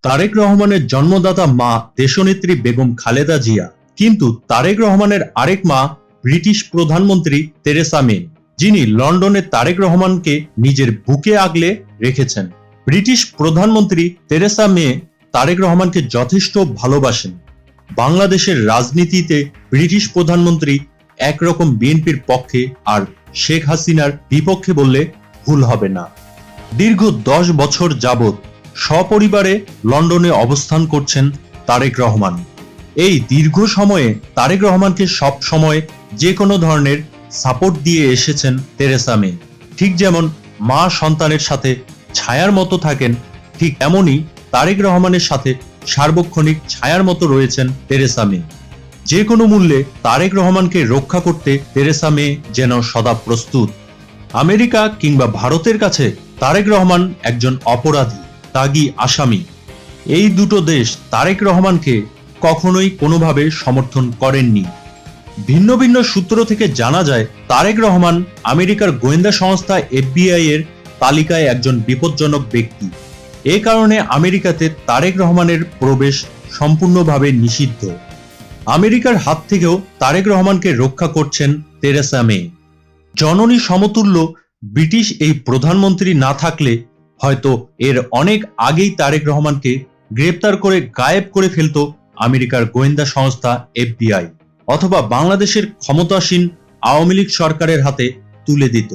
তারেক রহমানের জন্মদাতা মা দেশনেত্রী বেগম খালেদা জিয়া, কিন্তু তারেক রহমানের আরেক মা ব্রিটিশ প্রধানমন্ত্রী তেরেসা মে, যিনি লন্ডনে তারেক রহমানকে নিজের বুকে আগলে রেখেছেন। ব্রিটিশ প্রধানমন্ত্রী তেরেসা মে তারেক রহমানকে যথেষ্ট ভালোবাসেন। বাংলাদেশের রাজনীতিতে ব্রিটিশ প্রধানমন্ত্রী একরকম বিএনপির পক্ষে আর শেখ হাসিনার বিপক্ষে বললে ভুল হবে না। দীর্ঘ 10 বছর যাবৎ সপরিবারে লন্ডনে অবস্থান করছেন তারেক রহমান। এই দীর্ঘ সময়ে তারেক রহমানকে সব সময় যে কোনো ধরনের সাপোর্ট দিয়ে এসেছেন তেরেসা মে। ঠিক যেমন মা সন্তানের সাথে ছায়ার মতো থাকেন, ঠিক এমনই তারেক রহমানের সাথে সার্বক্ষণিক ছায়ার মতো রয়েছেন তেরেসা মে। যে কোনো মূল্যে তারেক রহমানকে রক্ষা করতে তেরেসা মে যেন সদা প্রস্তুত। আমেরিকা কিংবা ভারতের কাছে তারেক রহমান একজন অপরাধী, ত্যাগী আসামি। এই দুটো দেশ তারেক রহমানকে কখনোই কোনোভাবে সমর্থন করেননি। ভিন্ন ভিন্ন সূত্র থেকে জানা যায় তারেক রহমান আমেরিকার গোয়েন্দা সংস্থা FBI এর তালিকায় একজন বিপজ্জনক ব্যক্তি। এ কারণে আমেরিকাতে তারেক রহমানের প্রবেশ সম্পূর্ণভাবে নিষিদ্ধ। আমেরিকার হাত থেকেও তারেক রহমানকে রক্ষা করছেন তেরেসা মে। জননী সমতুল্য ব্রিটিশ এই প্রধানমন্ত্রী না থাকলে হয়তো এর অনেক আগেই তারেক রহমানকে গ্রেপ্তার করে গায়েব করে ফেলত আমেরিকার গোয়েন্দা সংস্থা FBI, অথবা বাংলাদেশের ক্ষমতাসীন আওয়ামী লীগ সরকারের হাতে তুলে দিত।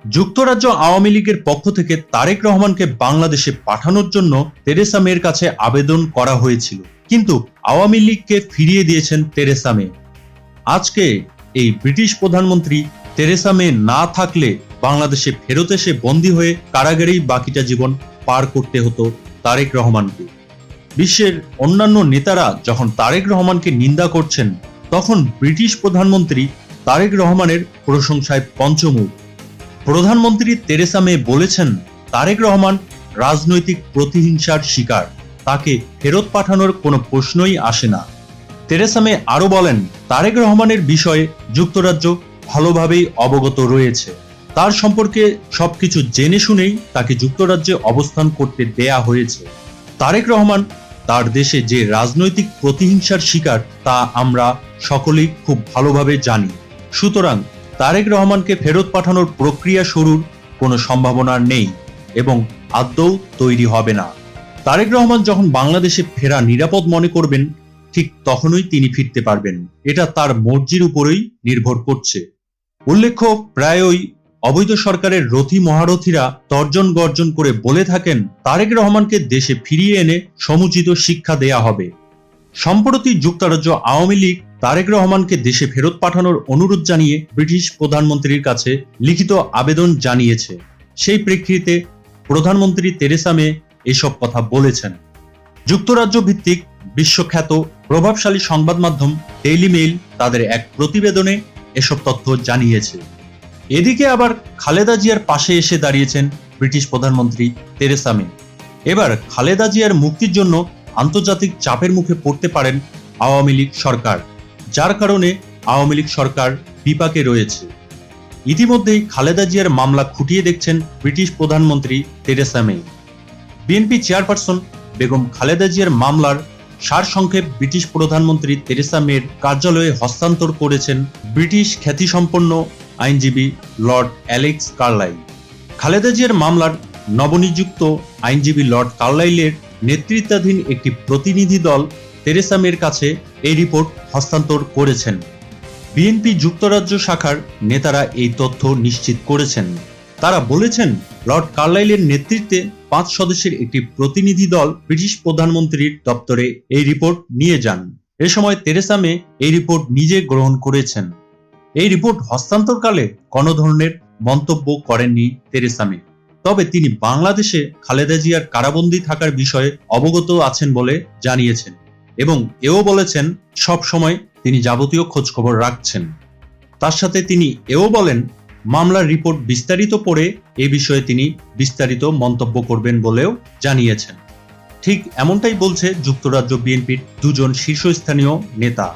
যুক্তরাজ্য আওয়ামী লীগের পক্ষ থেকে তারেক রহমানকে বাংলাদেশে পাঠানোর জন্য তেরেসা মের কাছে আবেদন করা হয়েছিল, কিন্তু আওয়ামী লীগকে ফিরিয়ে দিয়েছেন তেরেসা মে। আজকে এই ব্রিটিশ প্রধানমন্ত্রী তেরেসা মে না থাকলে বাংলাদেশে ফেরত এসে বন্দী হয়ে কারাগারেই বাকিটা জীবন পার করতে হতো তারেক রহমানকে। বিশ্বের অন্যান্য নেতারা যখন তারেক রহমানকে নিন্দা করছেন, তখন ব্রিটিশ প্রধানমন্ত্রী তারেক রহমানের প্রশংসায় পঞ্চমুখ। প্রধানমন্ত্রী তেরেসা মে বলেছেন, তারেক রহমান রাজনৈতিক প্রতিহিংসার শিকার, তাকে ফেরত পাঠানোর কোনো প্রশ্নই আসে না। তেরেসা মে আরো বলেন, তারেক রহমানের বিষয়ে যুক্তরাজ্য ভালোভাবেই অবগত রয়েছে। তার সম্পর্কে সবকিছু জেনে শুনেই তাকে যুক্তরাজ্যে অবস্থান করতে দেয়া হয়েছে। তারেক রহমান তার দেশে যে রাজনৈতিক প্রতিহিংসার শিকার তা আমরা সকলেই খুব ভালোভাবে জানি। সুতরাং তারেক রহমানকে ফেরত পাঠানোর প্রক্রিয়া শুরুর কোনো সম্ভাবনা নেই এবং আদৌ তৈরি হবে না। তারেক রহমান যখন বাংলাদেশে ফেরা নিরাপদ মনে করবেন, ঠিক তখনই তিনি ফিরতে পারবেন। এটা তার মর্জির উপরেই নির্ভর করছে। উল্লেখ্য, প্রায়ই অবৈধ সরকারের রথী মহারথীরা তর্জন গর্জন করে বলে থাকেন, তারেক রহমানকে দেশে ফিরিয়ে এনে সমুচিত শিক্ষা দেয়া হবে। সম্প্রতি যুক্তরাজ্য আওয়ামী লীগ তারেক রহমানকে দেশে ফেরত পাঠানোর অনুরোধ জানিয়ে ব্রিটিশ প্রধানমন্ত্রীর কাছে লিখিত আবেদন জানিয়েছে। সেই প্রেক্ষিতে প্রধানমন্ত্রী তেরেসা মে এসব কথা বলেছেন। যুক্তরাজ্য ভিত্তিক বিশ্বখ্যাত প্রভাবশালী সংবাদ মাধ্যম ডেইলি মেইল তাদের এক প্রতিবেদনে এসব তথ্য জানিয়েছে। এদিকে আবার খালেদা জিয়ার পাশে এসে দাঁড়িয়েছেন ব্রিটিশ প্রধানমন্ত্রী তেরেসা মে। এবার খালেদা জিয়ার মুক্তির জন্য আন্তর্জাতিক চাপের মুখে পড়তে পারেন আওয়ামী লীগ সরকার, যার কারণে আওয়ামী লীগ সরকার বিপাকে রয়েছে। ইতিমধ্যেই খালেদা জিয়ার মামলা খুঁটিয়ে দেখছেন ব্রিটিশ প্রধানমন্ত্রী তেরেসা মে। বিএনপি চেয়ারপারসন বেগম খালেদা জিয়ার মামলার সারসংক্ষেপ ব্রিটিশ প্রধানমন্ত্রী তেরেসা মের কার্যালয়ে হস্তান্তর করেছেন ব্রিটিশ খ্যাতিসম্পন্ন আইনজীবী লর্ড অ্যালেক্স কার্লাইল। খালেদা জিয়ার মামলার নবনিযুক্ত আইনজীবী লর্ড কার্লাইলের নেতৃত্বাধীন একটি প্রতিনিধি দল তেরেসা মের কাছে এই রিপোর্ট হস্তান্তর করেছেন। বিএনপি যুক্তরাজ্য শাখার নেতারা এই তথ্য নিশ্চিত করেছেন। তারা বলেছেন, লর্ড কার্লাইলের নেতৃত্বে 5 সদস্যের একটি প্রতিনিধি দল ব্রিটিশ প্রধানমন্ত্রীর দপ্তরে এই রিপোর্ট নিয়ে যান। এ সময় তেরেসা মে এই রিপোর্ট নিজে গ্রহণ করেছেন। এই রিপোর্ট হস্তান্তরকালে কোনো ধরনের মন্তব্য করেননি তেরেসা মে। তবে তিনি বাংলাদেশে খালেদা জিয়ার কারাবন্দী থাকার বিষয়ে অবগত আছেন বলে জানিয়েছেন এবং এও বলেছেন সব সময় তিনি যাবতীয় খোঁজখবর রাখছেন। তার সাথে তিনি এও বলেন, মামলার রিপোর্ট বিস্তারিত পড়ে এ বিষয়ে তিনি বিস্তারিত মন্তব্য করবেন বলেও জানিয়েছেন। ঠিক এমনটাই বলছে যুক্তরাজ্য বিএনপির 2 জন শীর্ষস্থানীয় নেতা।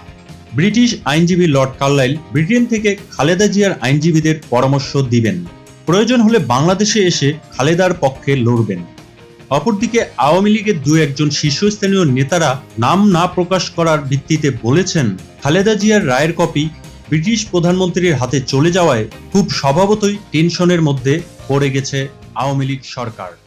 ব্রিটিশ আইনজীবী লর্ড কার্লাইল ব্রিটেন থেকে খালেদা জিয়ার আইনজীবীদের পরামর্শ দিবেন, প্রয়োজন হলে বাংলাদেশে এসে খালেদার পক্ষে লড়বেন। অপরদিকে আওয়ামী লীগের দু একজন শীর্ষস্থানীয় নেতারা নাম না প্রকাশ করার ভিত্তিতে বলেছেন, খালেদা জিয়ার রায়ের কপি ব্রিটিশ প্রধানমন্ত্রীর হাতে চলে যাওয়ায় খুব স্বভাবতই টেনশনের মধ্যে পড়ে গেছে আওয়ামী লীগ সরকার।